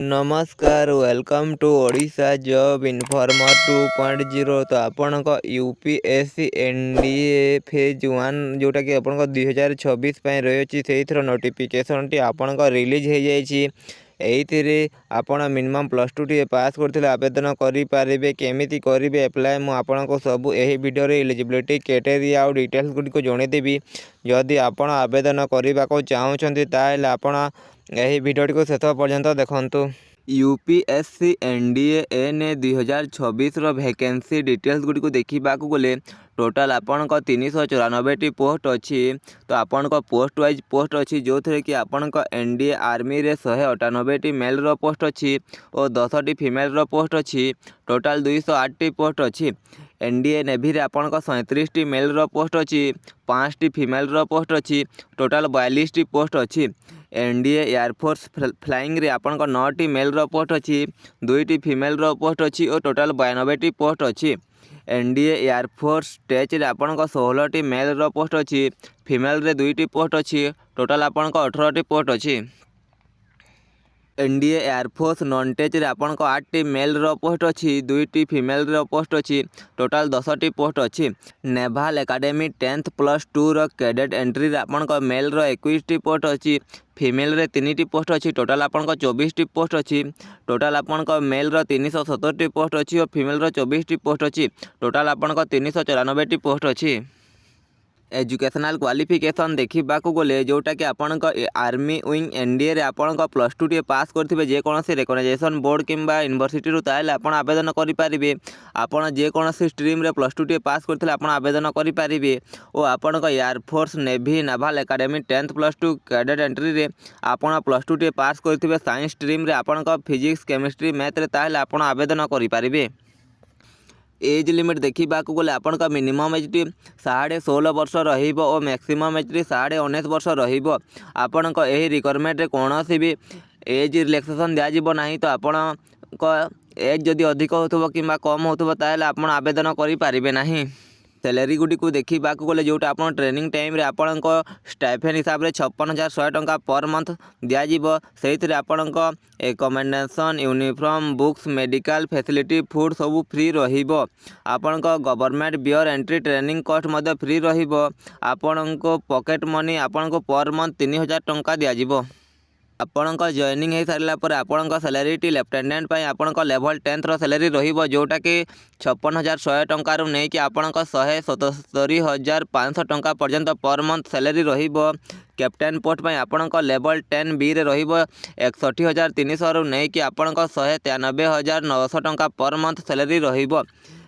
नमस्कार welcome to Odisha job informer 2.0। तो आपण यूपीएससी एनडीए फेज 1 जोटा कि आपण 2026 रही से नोटिफिकेशन टी आपण रिलीज हो जाइए। एइथिरे आपण मिनिमम +2 टी पास करथिले आवेदन करि पारिबे। केमिति करिवे अप्लाई मु आपनको सब एही वीडियो रे एलिजिबिलिटी क्राइटेरिया और डिटेल्स गुडी को जणे देबी। जदि आपण आवेदन करिबा को चाहुचंती ताहेले आपण यही भिडियोटी को शेष पर्यंत देखंतु। यूपीएससी एनडीए एन 2026 वैकेंसी डिटेल्स गुडी को देखा गले टोटाल आपण 394 पोस्ट अच्छी। तो आपण पोस्ट वाइज पोस्ट अच्छी जो थे कि आपण एनडीए आर्मी रे 198 मेल रो पोस्ट अच्छी और 10 फीमेल रो पोस्ट अच्छी। टोटाल 208 पोस्ट अच्छी। एनडीए नेवी रे आपण 37 मेल रो पोस्ट अच्छी, 5 फीमेल रो पोस्ट अच्छी। टोटाल 42 पोस्ट अच्छी। एनडीए एयरफोर्स फ्लाइंग रे आपण 9 मेल रो पोस्ट अच्छी, 2 फीमेल रो पोस्ट अच्छी और टोटाल 92 पोस्ट अच्छी। एनडीए एयरफोर्स स्टेज रे आपण 16 मेल रो पोस्ट अच्छी, फीमेल रे 2 पोस्ट अच्छी। टोटाल आपण 18 पोस्ट अच्छी। एनडीए एयरफोर्स नॉन टेच रे आपण 8 मेल रो पोस्ट अच्छी, 2 फीमेल रो पोस्ट अच्छी। टोटाल 10 पोस्ट अच्छी। नेभाल एकेडमी 10+2 रो कैडेट एंट्री रे आपण मेल रो 21 पोस्ट अच्छी, फीमेल रे 3 पोस्ट अच्छी। टोटाल आपण 24 पोस्ट अच्छी। टोटाल आपण मेल रो 377 पोस्ट अच्छी और फीमेल रो 24 पोस्ट अच्छी। टोटाल आपण 394 पोस्ट अच्छी। एजुकेशनल क्वालिफिकेशन देखा गले जोटा कि आपण आर्मी विंग एनडीए रे आपण +2 टी पास करथिबे जेकोसी रिकग्नाइजेशन बोर्ड किंबा यूनिवर्सिटी रु ताले आपण आवेदन करि पारिबे। आपण जेकोसी स्ट्रीम रे +2 टी पास करथिले आपण आवेदन करि पारिबे। और आपण air force navy naval academy 10+2 cadet entry रे आपण +2 टी पास करथिबे साइंस स्ट्रीम रे आपण फिजिक्स केमिस्ट्री मैथ रे ताले आपण आवेदन करि पारिबे। एज लिमिट देखा गले आपण मिनिमम एज टी 16.5 वर्ष रहिबो और मैक्सिमम एज टी 19.5 वर्ष रहिबो। आपण एही रिक्वायरमेंट रे कोनोसी भी एज रिलैक्सेशन दिया जिवो नाही। तो आपण एज जदि अधिक होथबो किंबा कम होथबो ताहेले आपण आवेदन करि पारिबे नाही। सैलरी गुडी को देखा गले जोटा आप ट्रेनिंग टाइम रे आपण स्टाइफेन हिसाब से 56,100 टंका पर मंथ दिज्व। से आपण accommodation uniform books medical facility food सब फ्री रहिबो। आपण government bear entry training cost मध्य फ्री रहिबो। आपण पॉकेट मनी आपण पर मंथ 3,000 टंका दिज्व। आपण जॉइनिंग हो सारा पर आपण सैलरी टी लेफ्टिनेंट आपण लेवल 10 रो सैलरी रहिबो जोटा कि 56,100 टंका रु नहीं कि आपण 177,500 टंका पर्यंत पर मंथ सैलरी रहिबो। कैप्टेन पोस्ट आपण लेवल 10 बी रे रहिबो 61,300 रु नहीं कि आपण 193,900 टंका पर मंथ सैलरी रहिबो।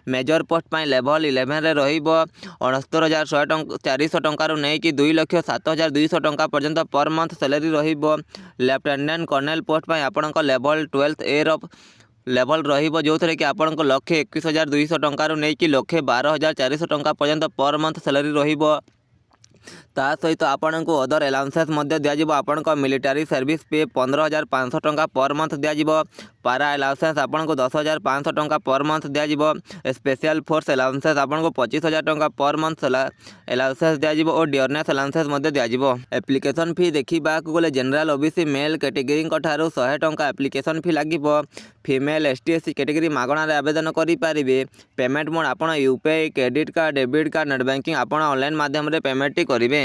मेजर पोस्ट लेवल 11 रे रहिबो 69,400 टंका रु नहीं कि 2,07,200 टंका पर्यंत पर मंथ सैलरी रहिबो। लेफ्टिनेंट कर्नल पोस्ट आपण लेवल 12 ए रो लेवल रहिबो जो थे कि आपण 1,21,200 टंका रु नहीं कि 1,12,400 टंका पर्यंत पर मंथ सैलरी रहिबो। ता सहित आपण को अदर अलाउंसेस दिज्व। आपण मिलिटारी सर्विस पे 15,500 टंका पर मंथ दिज्व। पारा अलाउंसेस आपण को 10,500 टंका पर मंथ दिज्व। स्पेशल फोर्स अलाउंसेस आपण को 25,000 टंका पर मंथ अलाउंसेस दिज्व और डियरनेस अलाउंसेस दिज्व। एप्लिकेशन फी देखा गले जनरल ओबीसी मेल कैटेगरी ठारू 100 टंका एप्लिकेशन फी लगे। फीमेल एसटी एससी कैटेगरी मागणार आवेदन करेंगे। पेमेंट मोड आप UPI credit card debit card net banking आप ऑनलाइन माध्यम रे पेमेंट करेंगे।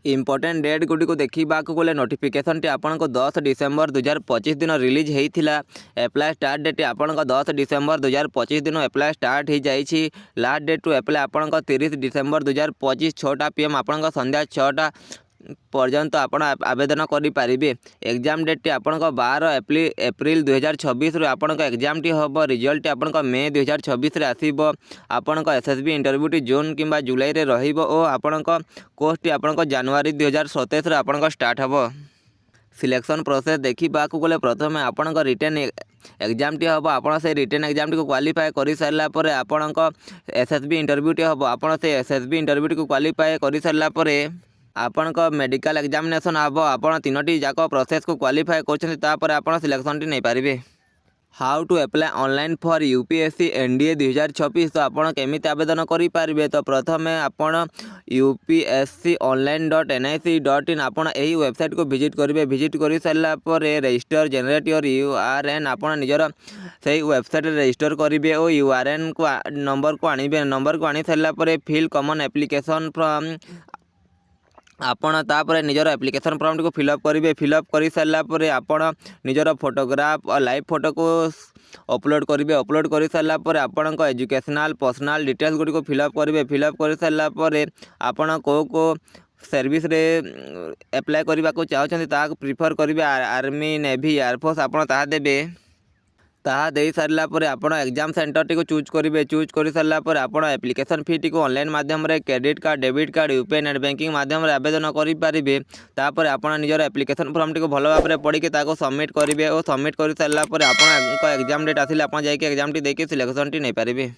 इंपोर्टेंट डेट गुडी को देखा गले नोटिफिकेशन टी आपण 10 डिसेम्बर 2025 दिन रिलीज होता। एप्लाई स्टार्ट डेट आपण 10 डिसेम्बर 2025 दिन एप्लाई स्टार्ट हो जाइए। लास्ट डेट टू एप्लाई आपण 30 डिसेम्बर 2025 6टा PM आपण संध्या 6टा पर्यंत आपण आवेदन करेंगे। एग्जाम डेट टी आपण 12 एप्रिल 2026 रो आपण एग्जाम टी हम रिजल्ट आपण मे 2026 रे आसीबो। आपण एसएसबी इंटरव्यू टी जून किंबा जुलाई रे रहिबो और आपण कोर्स टी आपण जनवरी 2027 रे आपण स्टार्ट हबो। सिलेक्शन प्रोसेस देखा गले प्रथम आपण रिटर्न एग्जाम टी हम आप रिटर्न एग्जाम टी को क्वालिफाई कर सारा पर आपण एसएसबी इंटरव्यू टी हम आप एसएसबी इंटरव्यू टी को क्वालिफाई कर सारा पर आपण मेडिकल एग्जामिनेशन हम आप 3टी जाक प्रोसेस को क्वालिफाई कर सिलेक्शन टी नहीं पारे। How to apply online for UPSC NDA 2026 तो आपण केमिति आवेदन करें तो प्रथम आपण upsconline.nic.in आपण यही वेबसाइट को विजिट करेंगे। विजिट कर सारापर रजिस्टर जनरेट योर यूआरएन आपण निजर से वेबसाइट रजिस्टर करेंगे और यूआरएन को नंबर को आणवे। नंबर को आनी सारापर फिल कॉमन एप्लिकेशन फ्रॉम आपण तापर निजर एप्लिकेशन फॉर्म को फिलअप करेंगे। फिलअप कर सारापर आपण निजर फोटोग्राफ और लाइव फोटो को अपलोड करेंगे। अपलोड कर सारापर आपण एजुकेशनल पर्सनल डिटेल्स गुड़ी को फिलअप करेंगे। फिलअप कर सारापर आपण को सर्विस रे अप्लाई करने को चाहते प्रिफर करेंगे आर्मी नेवी एयरफोर्स आपण ताहा देबे। ताहा दे सारा पर आपण एग्जाम सेंटर टी को चूज करेंगे। चूज कर सारापर आपण एप्लिकेशन फी टी को ऑनलाइन माध्यम रे credit card debit card UPI net banking माध्यम रे आवेदन करेंगे। तापर आपण निजर एप्लिकेशन फॉर्म टी को भल भाव में पढ़ी ताको सबमिट करेंगे और सबमिट कर सारापर आपण एग्जाम डेट आसिले आपण जाके एग्जाम टी देके सिलेक्शन टी नहीं पारे।